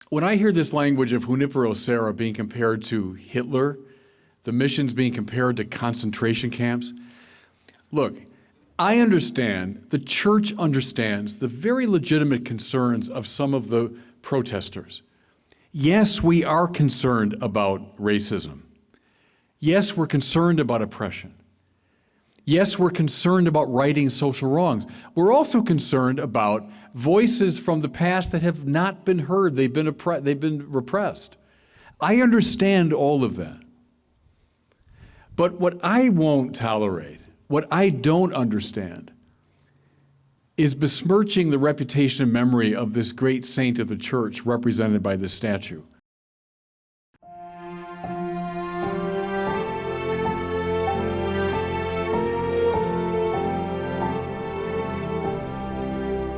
When I hear this language of Junípero Serra being compared to Hitler, the missions being compared to concentration camps, look, I understand, the church understands the very legitimate concerns of some of the protesters. Yes, we are concerned about racism. Yes, we're concerned about oppression. Yes, we're concerned about righting social wrongs. We're also concerned about voices from the past that have not been heard. They've been repressed. I understand all of that. But what I won't tolerate, what I don't understand, is besmirching the reputation and memory of this great saint of the church represented by this statue.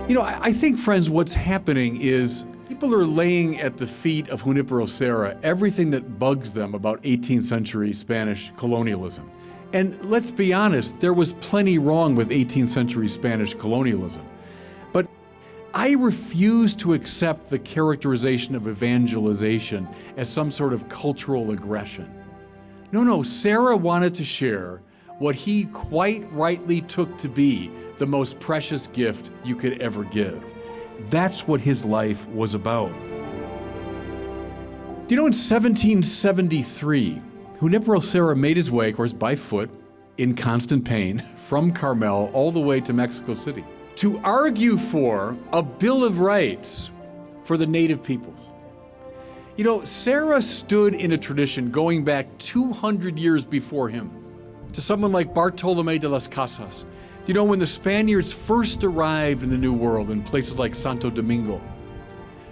You know, I think, friends, what's happening is people are laying at the feet of Junípero Serra everything that bugs them about 18th century Spanish colonialism. And let's be honest, there was plenty wrong with 18th century Spanish colonialism. But I refuse to accept the characterization of evangelization as some sort of cultural aggression. No, Serra wanted to share what he quite rightly took to be the most precious gift you could ever give. That's what his life was about. You know, in 1773, Junípero Serra made his way, of course, by foot, in constant pain, from Carmel all the way to Mexico City, to argue for a Bill of Rights for the native peoples. You know, Serra stood in a tradition going back 200 years before him, to someone like Bartolomé de las Casas. You know, when the Spaniards first arrived in the New World in places like Santo Domingo,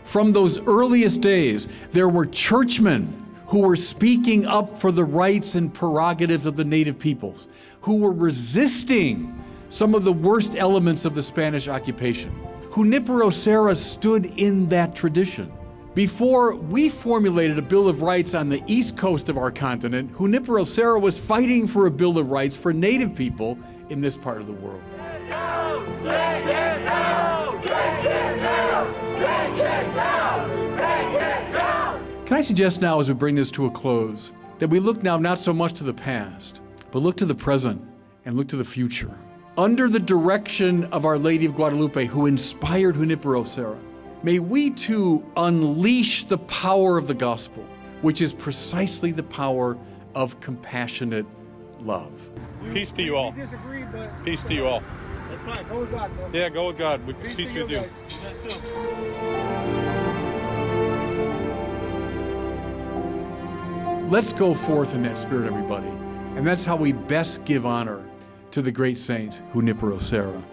from those earliest days, there were churchmen who were speaking up for the rights and prerogatives of the native peoples, who were resisting some of the worst elements of the Spanish occupation. Junípero Serra stood in that tradition. Before we formulated a Bill of Rights on the east coast of our continent, Junípero Serra was fighting for a Bill of Rights for native people in this part of the world. Can I suggest now, as we bring this to a close, that we look now not so much to the past, but look to the present and look to the future. Under the direction of Our Lady of Guadalupe, who inspired Junípero Serra, may we too unleash the power of the gospel, which is precisely the power of compassionate love. Peace to you all. We disagree, but Peace to you all. that's fine. Go with God, bro. Yeah, go with God. Peace Peace to with you. guys. Let's go forth in that spirit, everybody. And that's how we best give honor to the great saint, Junípero Serra.